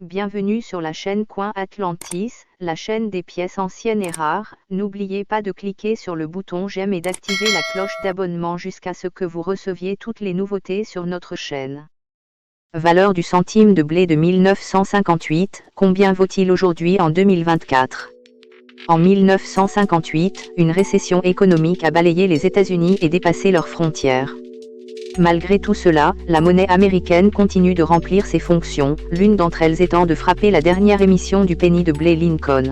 Bienvenue sur la chaîne Coin Atlantis, la chaîne des pièces anciennes et rares. N'oubliez pas de cliquer sur le bouton j'aime et d'activer la cloche d'abonnement jusqu'à ce que vous receviez toutes les nouveautés sur notre chaîne. Valeur du centime de blé de 1958, combien vaut-il aujourd'hui en 2024 ? En 1958, une récession économique a balayé les États-Unis et dépassé leurs frontières. Malgré tout cela, la monnaie américaine continue de remplir ses fonctions, l'une d'entre elles étant de frapper la dernière émission du penny de blé Lincoln.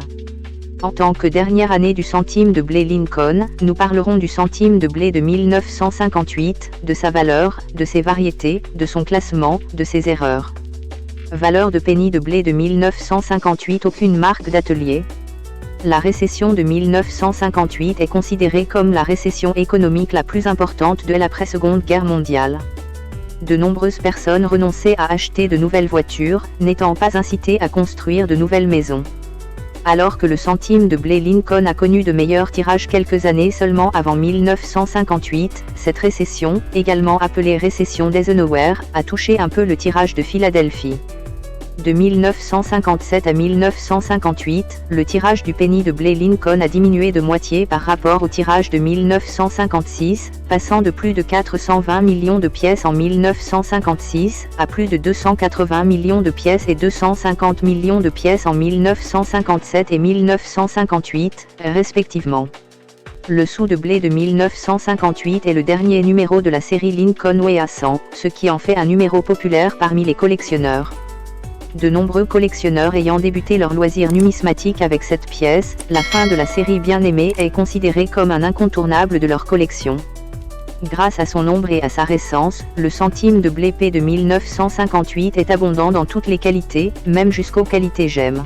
En tant que dernière année du centime de blé Lincoln, nous parlerons du centime de blé de 1958, de sa valeur, de ses variétés, de son classement, de ses erreurs. Valeur de penny de blé de 1958. Aucune marque d'atelier. La récession de 1958 est considérée comme la récession économique la plus importante de l'après-Seconde Guerre mondiale. De nombreuses personnes renonçaient à acheter de nouvelles voitures, n'étant pas incitées à construire de nouvelles maisons. Alors que le centime de blé Lincoln a connu de meilleurs tirages quelques années seulement avant 1958, cette récession, également appelée récession d'Eisenhower, a touché un peu le tirage de Philadelphie. De 1957 à 1958, le tirage du penny de blé Lincoln a diminué de moitié par rapport au tirage de 1956, passant de plus de 420 millions de pièces en 1956, à plus de 280 millions de pièces et 250 millions de pièces en 1957 et 1958, respectivement. Le sou de blé de 1958 est le dernier numéro de la série Lincoln Way à 100, ce qui en fait un numéro populaire parmi les collectionneurs. De nombreux collectionneurs ayant débuté leur loisir numismatique avec cette pièce, la fin de la série bien aimée est considérée comme un incontournable de leur collection. Grâce à son nombre et à sa récence, le centime de blé P de 1958 est abondant dans toutes les qualités, même jusqu'aux qualités gemmes.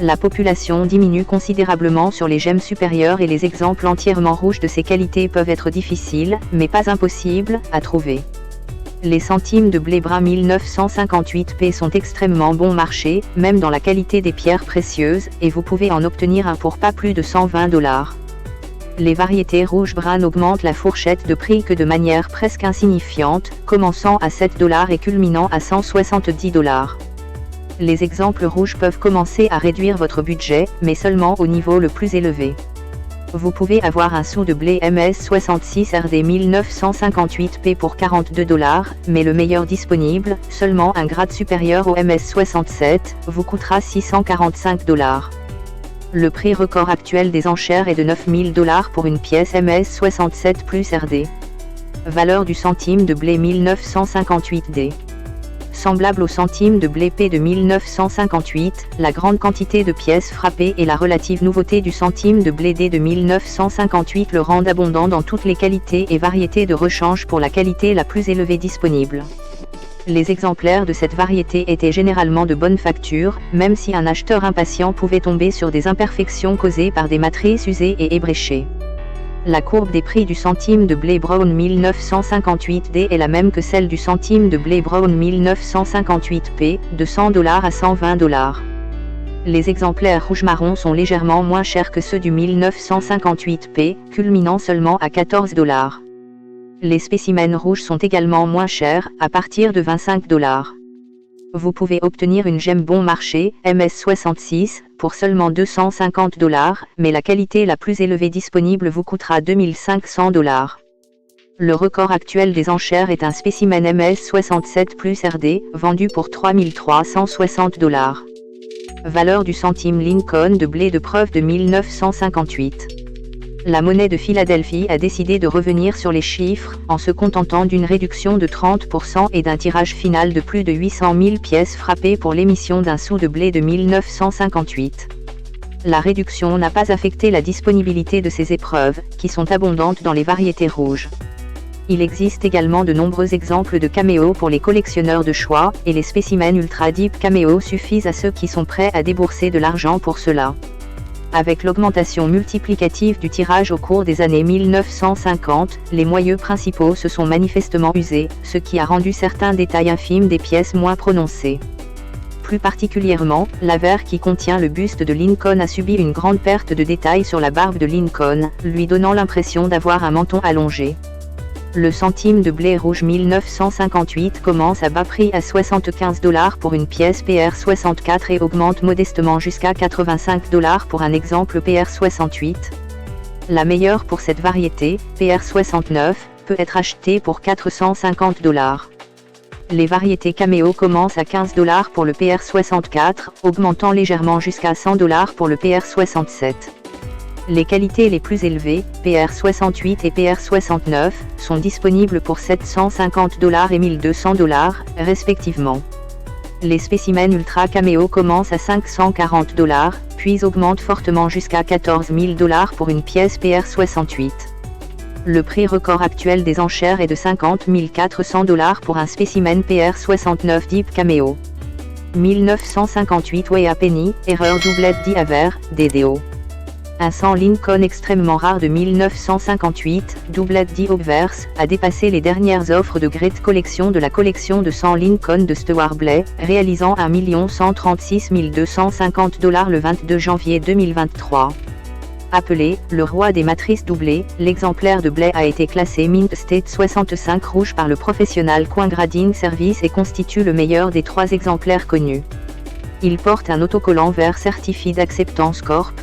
La population diminue considérablement sur les gemmes supérieures et les exemples entièrement rouges de ces qualités peuvent être difficiles, mais pas impossibles, à trouver. Les centimes de blé brun 1958P sont extrêmement bon marché, même dans la qualité des pierres précieuses, et vous pouvez en obtenir un pour pas plus de $120. Les variétés rouge-brun augmentent la fourchette de prix que de manière presque insignifiante, commençant à $7 et culminant à $170. Les exemples rouges peuvent commencer à réduire votre budget, mais seulement au niveau le plus élevé. Vous pouvez avoir un sou de blé MS66RD 1958P pour $42, mais le meilleur disponible, seulement un grade supérieur au MS67, vous coûtera $645. Le prix record actuel des enchères est de $9000 pour une pièce MS67 plus RD. Valeur du centime de blé 1958D. Semblable au centime de blé P de 1958, la grande quantité de pièces frappées et la relative nouveauté du centime de blé D de 1958 le rendent abondant dans toutes les qualités et variétés de rechange pour la qualité la plus élevée disponible. Les exemplaires de cette variété étaient généralement de bonne facture, même si un acheteur impatient pouvait tomber sur des imperfections causées par des matrices usées et ébréchées. La courbe des prix du centime de blé brown 1958D est la même que celle du centime de blé brown 1958P, de $100 à $120. Les exemplaires rouge-marron sont légèrement moins chers que ceux du 1958P, culminant seulement à $14. Les spécimens rouges sont également moins chers, à partir de $25. Vous pouvez obtenir une gemme bon marché, MS66, pour seulement $250, mais la qualité la plus élevée disponible vous coûtera $2500. Le record actuel des enchères est un spécimen MS67 plus RD, vendu pour $3360. Valeur du centime Lincoln de blé de preuve de 1958. La monnaie de Philadelphie a décidé de revenir sur les chiffres, en se contentant d'une réduction de 30% et d'un tirage final de plus de 800 000 pièces frappées pour l'émission d'un sou de blé de 1958. La réduction n'a pas affecté la disponibilité de ces épreuves, qui sont abondantes dans les variétés rouges. Il existe également de nombreux exemples de caméos pour les collectionneurs de choix, et les spécimens Ultra Deep Cameo suffisent à ceux qui sont prêts à débourser de l'argent pour cela. Avec l'augmentation multiplicative du tirage au cours des années 1950, les moyeux principaux se sont manifestement usés, ce qui a rendu certains détails infimes des pièces moins prononcés. Plus particulièrement, l'avers qui contient le buste de Lincoln a subi une grande perte de détails sur la barbe de Lincoln, lui donnant l'impression d'avoir un menton allongé. Le centime de blé rouge 1958 commence à bas prix à 75 $ pour une pièce PR64 et augmente modestement jusqu'à 85 $ pour un exemple PR68. La meilleure pour cette variété, PR69, peut être achetée pour 450 $. Les variétés Cameo commencent à 15 $ pour le PR64, augmentant légèrement jusqu'à 100 $ pour le PR67. Les qualités les plus élevées, PR68 et PR69, sont disponibles pour 750 $ et 1200 $, respectivement. Les spécimens Ultra Cameo commencent à 540 $, puis augmentent fortement jusqu'à 14 000 $ pour une pièce PR68. Le prix record actuel des enchères est de 50 400 $ pour un spécimen PR69 Deep Cameo. 1958 Way a Penny, erreur doublette d'Iaver, DDO. Un sang Lincoln extrêmement rare de 1958, doublette d'Obverse, a dépassé les dernières offres de Great Collection de la collection de sang Lincoln de Stewart Blay, réalisant 1 136 250 $ le 22 janvier 2023. Appelé « le roi des matrices doublées », l'exemplaire de Blay a été classé Mint State 65 rouge par le Professional Coin Grading Service et constitue le meilleur des 3 exemplaires connus. Il porte un autocollant vert Certified Acceptance Corp.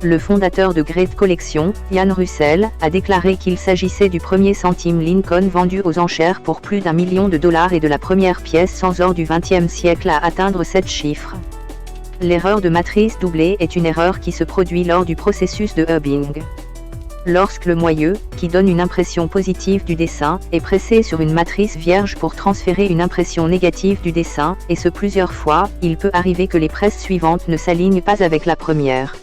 Le fondateur de Great Collection, Ian Russell, a déclaré qu'il s'agissait du premier centime Lincoln vendu aux enchères pour plus d'1 million de $ et de la première pièce sans or du XXe siècle à atteindre cette chiffre. L'erreur de matrice doublée est une erreur qui se produit lors du processus de hubbing. Lorsque le moyeu, qui donne une impression positive du dessin, est pressé sur une matrice vierge pour transférer une impression négative du dessin, et ce plusieurs fois, il peut arriver que les presses suivantes ne s'alignent pas avec la première.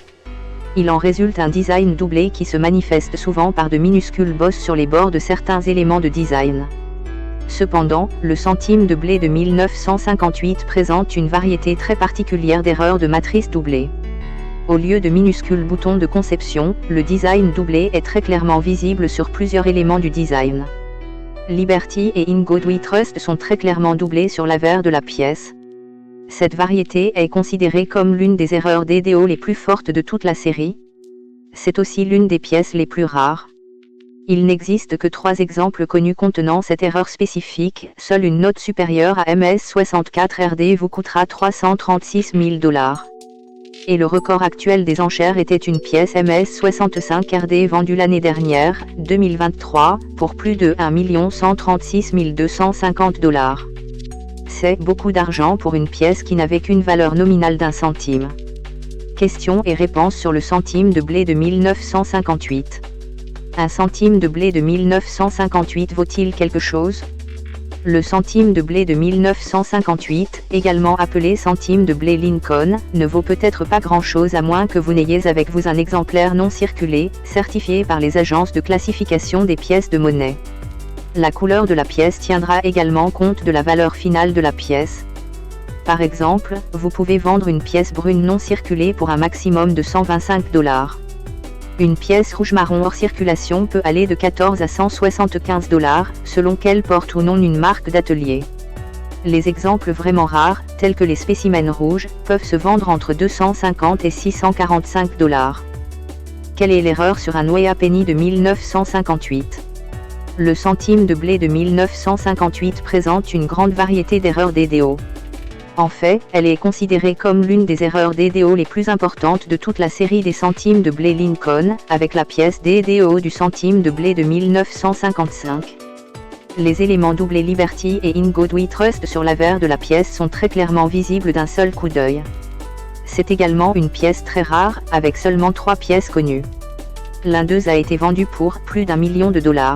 Il en résulte un design doublé qui se manifeste souvent par de minuscules bosses sur les bords de certains éléments de design. Cependant, le centime de blé de 1958 présente une variété très particulière d'erreurs de matrice doublée. Au lieu de minuscules boutons de conception, le design doublé est très clairement visible sur plusieurs éléments du design. Liberty et In God We Trust sont très clairement doublés sur l'avers de la pièce. Cette variété est considérée comme l'une des erreurs DDO les plus fortes de toute la série. C'est aussi l'une des pièces les plus rares. Il n'existe que 3 exemples connus contenant cette erreur spécifique, seule une note supérieure à MS64RD vous coûtera 336 000 $. Et le record actuel des enchères était une pièce MS65RD vendue l'année dernière, 2023, pour plus de 1 136 250 $. C'est beaucoup d'argent pour une pièce qui n'avait qu'une valeur nominale d'1 centime. Questions et réponses sur le centime de blé de 1958. Un centime de blé de 1958 vaut-il quelque chose? Le centime de blé de 1958, également appelé centime de blé Lincoln, ne vaut peut-être pas grand-chose à moins que vous n'ayez avec vous un exemplaire non circulé, certifié par les agences de classification des pièces de monnaie. La couleur de la pièce tiendra également compte de la valeur finale de la pièce. Par exemple, vous pouvez vendre une pièce brune non circulée pour un maximum de 125 $. Une pièce rouge-marron hors circulation peut aller de 14 à 175 $, selon qu'elle porte ou non une marque d'atelier. Les exemples vraiment rares, tels que les spécimens rouges, peuvent se vendre entre 250 et 645 $. Quelle est l'erreur sur un Way a Penny de 1958? Le centime de blé de 1958 présente une grande variété d'erreurs DDO. En fait, elle est considérée comme l'une des erreurs DDO les plus importantes de toute la série des centimes de blé Lincoln, avec la pièce DDO du centime de blé de 1955. Les éléments doublés Liberty et In God We Trust sur l'avers de la pièce sont très clairement visibles d'un seul coup d'œil. C'est également une pièce très rare, avec seulement 3 pièces connues. L'un d'eux a été vendu pour plus d'1 million de $.